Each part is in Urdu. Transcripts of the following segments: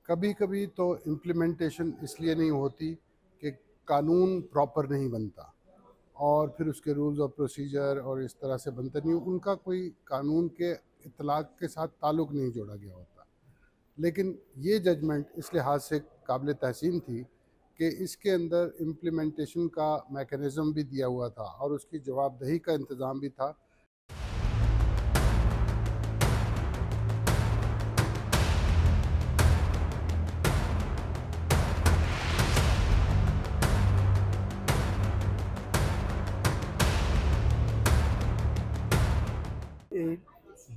کبھی کبھی تو امپلیمنٹیشن اس لیے نہیں ہوتی کہ قانون پراپر نہیں بنتا، اور پھر اس کے رولز اور پروسیجر اور اس طرح سے بنتے نہیں، ان کا کوئی قانون کے اطلاق کے ساتھ تعلق نہیں جوڑا گیا ہوتا۔ لیکن یہ ججمنٹ اس لحاظ سے قابل تحسین تھی کہ اس کے اندر امپلیمنٹیشن کا میکانزم بھی دیا ہوا تھا اور اس کی جواب دہی کا انتظام بھی تھا۔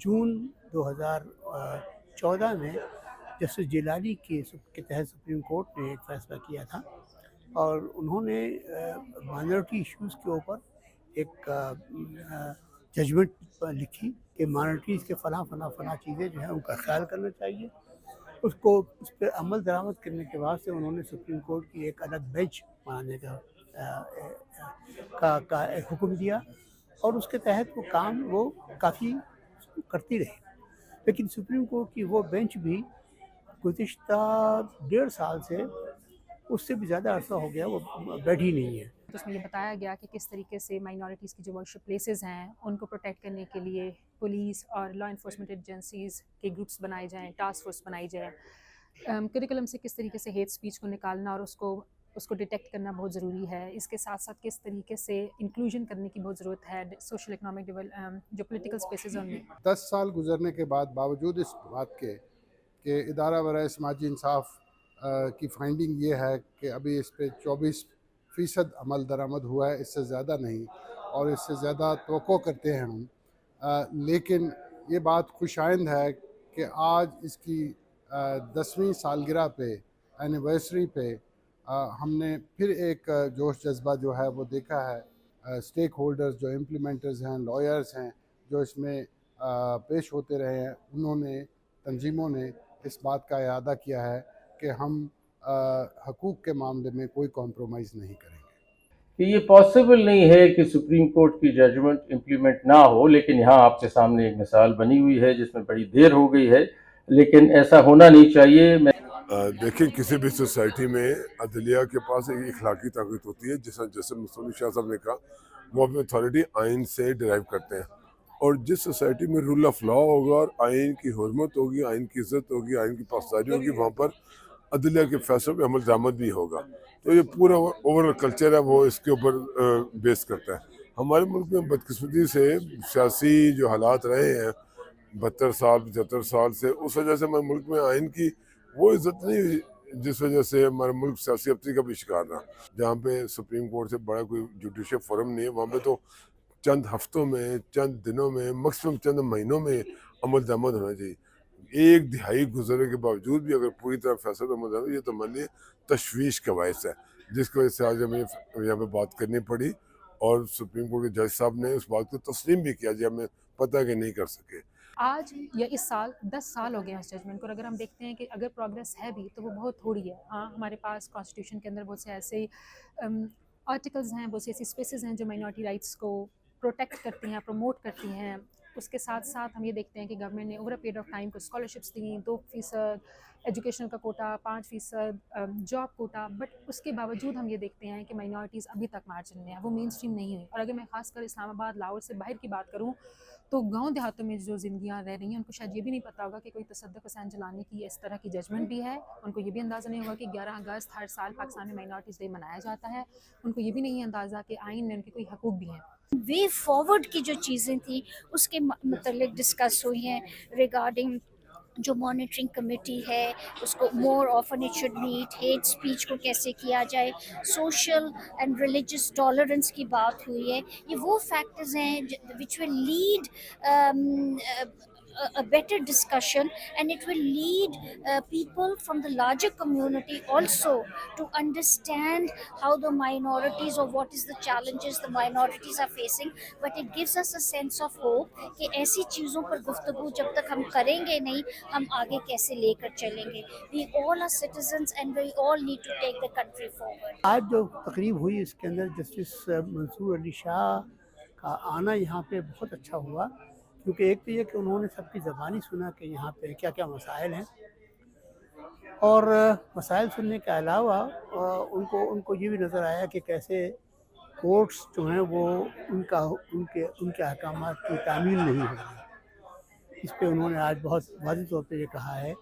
جون 2014 میں جسٹس جیلانی کے تحت سپریم کورٹ نے ایک فیصلہ کیا تھا، اور انہوں نے مائنورٹی ایشوز کے اوپر ایک ججمنٹ لکھی کہ مائنورٹیز کے فلاں چیزیں جو ہیں ان کا خیال کرنا چاہیے۔ اس پہ عمل درآمد کرنے کے واسطے انہوں نے سپریم کورٹ کی ایک الگ بینچ بنانے کا ایک حکم دیا، اور اس کے تحت وہ کام وہ کافی کرتی رہی۔ لیکن سپریم کورٹ کی وہ بینچ بھی گزشتہ 1.5 سال سے، اس سے بھی زیادہ عرصہ ہو گیا، وہ بیٹھی نہیں ہے۔ تو اس میں یہ بتایا گیا کہ کس طریقے سے مائنورٹیز کی جو ورشپ پلیسز ہیں ان کو پروٹیکٹ کرنے کے لیے پولیس اور لا انفورسمنٹ ایجنسیز کے گروپس بنائے جائیں، ٹاسک فورس بنائی جائے، کریکولم سے کس طریقے سے ہیٹ اسپیچ کو نکالنا اور اس کو ڈیٹیکٹ کرنا بہت ضروری ہے۔ اس کے ساتھ ساتھ کس طریقے سے انکلوژن کرنے کی بہت ضرورت ہے سوشل اکنامک جو پولیٹیکل اسپیسز ہیں ان میں۔ 10 سال گزرنے کے بعد باوجود اس بات کے کہ ادارہ برائے سماجی انصاف کی فائنڈنگ یہ ہے کہ ابھی اس پہ 24% عمل درآمد ہوا ہے، اس سے زیادہ نہیں، اور اس سے زیادہ توقع کرتے ہیں ہم، لیکن یہ بات خوش آئند ہے کہ آج اس کی 10ویں سالگرہ پہ، اینیورسری پہ، ہم نے پھر ایک جوش جذبہ جو ہے وہ دیکھا ہے۔ اسٹیک ہولڈرز جو امپلیمنٹرز ہیں، لائرز ہیں جو اس میں پیش ہوتے رہے ہیں، انہوں نے، تنظیموں نے اس بات کا اعادہ کیا ہے کہ ہم حقوق کے معاملے میں کوئی کمپرومائز نہیں کریں گے۔ کہ یہ پاسبل نہیں ہے کہ سپریم کورٹ کی ججمنٹ امپلیمنٹ نہ ہو، لیکن یہاں آپ کے سامنے ایک مثال بنی ہوئی ہے جس میں بڑی دیر ہو گئی ہے، لیکن ایسا ہونا نہیں چاہیے۔ دیکھیں، کسی بھی سوسائٹی میں عدلیہ کے پاس ایک اخلاقی طاقت ہوتی ہے، جیسے مصطفی شاہ صاحب نے کہا، وہ اپنی اتھارٹی آئین سے ڈرائیو کرتے ہیں، اور جس سوسائٹی میں رول آف لا ہوگا اور آئین کی حرمت ہوگی، آئین کی عزت ہوگی، آئین کی پاسداری ہوگی، وہاں پر عدلیہ کے فیصلوں پہ عمل درآمد بھی ہوگا۔ تو یہ پورا اوورال کلچر ہے، وہ اس کے اوپر بیس کرتا ہے۔ ہمارے ملک میں بدقسمتی سے سیاسی جو حالات رہے ہیں 72 سال 75 سال سے، اس وجہ سے ہمارے ملک میں آئین کی وہ عزت نہیں ہوئی، جس وجہ سے ہمارا ملک سیاسی ابتری کا بھی شکار رہا۔ جہاں پہ سپریم کورٹ سے بڑا کوئی جوڈیشل فورم نہیں ہے، وہاں پہ تو چند ہفتوں میں، چند دنوں میں، میکسیمم چند مہینوں میں عمل درآمد ہونا چاہیے۔ 1 دہائی گزرنے کے باوجود بھی اگر پوری طرح فیصلہ عمل درآمد، یہ تو ہمارے لیے تشویش کا باعث ہے، جس کی وجہ سے آج ہمیں یہاں پہ بات کرنی پڑی، اور سپریم کورٹ کے جج صاحب نے اس بات کو تسلیم بھی کیا جب ہمیں پتہ کہ نہیں کر سکے۔ آج یا اس سال 10 سال ہو گئے ہیں اس ججمنٹ کو، اور اگر ہم دیکھتے ہیں کہ اگر پروگریس ہے بھی تو وہ بہت تھوڑی ہے۔ ہاں، ہمارے پاس کانسٹیٹیوشن کے اندر بہت سے ایسے آرٹیکلز ہیں، بہت سی ایسی اسپیسیز ہیں جو مائنورٹی رائٹس کو پروٹیکٹ کرتی ہیں، پروموٹ کرتی ہیں۔ اس کے ساتھ ساتھ ہم یہ دیکھتے ہیں کہ گورنمنٹ نے over a period of time کو اسکالرشپس دیں، 2% ایجوکیشن کا کوٹا، 5% جاب کوٹا، بٹ اس کے باوجود ہم یہ دیکھتے ہیں کہ مائنورٹیز ابھی تک مارجن میں ہیں، وہ مین اسٹریم نہیں ہوئی۔ اور اگر میں خاص کر اسلام آباد، لاہور سے باہر کی بات کروں تو گاؤں دیہاتوں میں جو زندگیاں رہ رہی ہیں ان کو شاید یہ بھی نہیں پتہ ہوگا کہ کوئی تصدق حسین جیلانی کی اس طرح کی ججمنٹ بھی ہے۔ ان کو یہ بھی اندازہ نہیں ہوگا کہ 11 اگست ہر سال پاکستان میں مائنورٹیز ڈے منایا جاتا ہے۔ ان کو یہ بھی نہیں اندازہ کہ آئین میں ان کے کوئی حقوق بھی ہیں۔ وے فارورڈ کی جو چیزیں تھیں اس کے متعلق ڈسکس ہوئی ہیں، ریگارڈنگ جو مانیٹرنگ کمیٹی ہے اس کو more often it should meet, hate speech کو کیسے کیا جائے، سوشل اینڈ ریلیجس ٹالرنس کی بات ہوئی ہے۔ یہ وہ فیکٹرز ہیں which will lead a better discussion, and it will lead people from the larger community also to understand how the minorities, or what is the challenges the minorities are facing. But it gives us a sense of hope کہ ایسی چیزوں پر گفتگو جب تک ہم کریں گے نہیں، ہم آگے کیسے لے کر چلیں گے۔ We all are citizens and we all need to take the country forward. آج جو تقریب ہوئی اس کے اندر جسٹس منصور علی شاہ کا آنا یہاں پہ بہت اچھا ہوا، کیونکہ ایک تو یہ کہ انہوں نے سب کی زبانی سنا کہ یہاں پہ کیا کیا مسائل ہیں، اور مسائل سننے کے علاوہ ان کو یہ بھی نظر آیا کہ کیسے کورٹس جو ہیں وہ ان کے احکامات کی تعمیل نہیں ہو رہی. اس پہ انہوں نے آج بہت واضح طور پہ یہ کہا ہے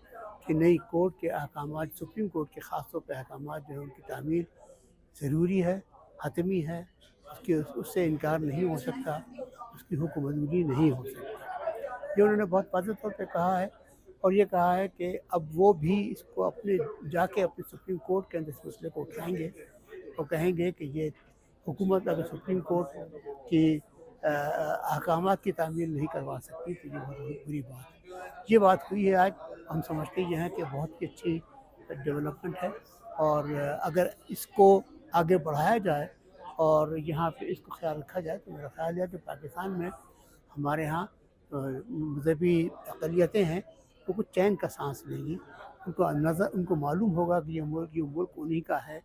کہ نئی کورٹ کے احکامات، سپریم کورٹ کے خاص طور پہ احکامات جو ہیں ان کی تعمیل ضروری ہے، حتمی ہے، اس سے انکار نہیں ہو سکتا، اس کی حکم عملی نہیں ہو سکتی. یہ انہوں نے بہت واضح طور پہ کہا ہے، اور یہ کہا ہے کہ اب وہ بھی اس کو جا کے اپنے سپریم کورٹ کے اندر اس مسئلے کو اٹھائیں گے اور کہیں گے کہ یہ حکومت اگر سپریم کورٹ کی احکامات کی تعمیل نہیں کروا سکتی تو یہ بہت بری بات ہے. یہ بات ہوئی ہے آج. ہم سمجھتے یہ ہیں کہ بہت ہی اچھی ڈیولپمنٹ ہے، اور اگر اس کو آگے بڑھایا جائے اور یہاں پہ اس کو خیال رکھا جائے تو میرا خیال ہے کہ پاکستان میں ہمارے ہاں مذہبی اقلیتیں ہیں تو کچھ چین کا سانس لیں گی. ان کو معلوم ہوگا کہ یہ ملک انہی کا ہے،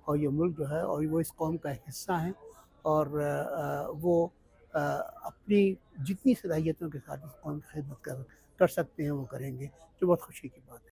اور یہ ملک جو ہے اور وہ اس قوم کا ایک حصہ ہیں، اور وہ اپنی جتنی صلاحیتوں کے ساتھ اس قوم کی خدمت کر سکتے ہیں وہ کریں گے، جو بہت خوشی کی بات ہے.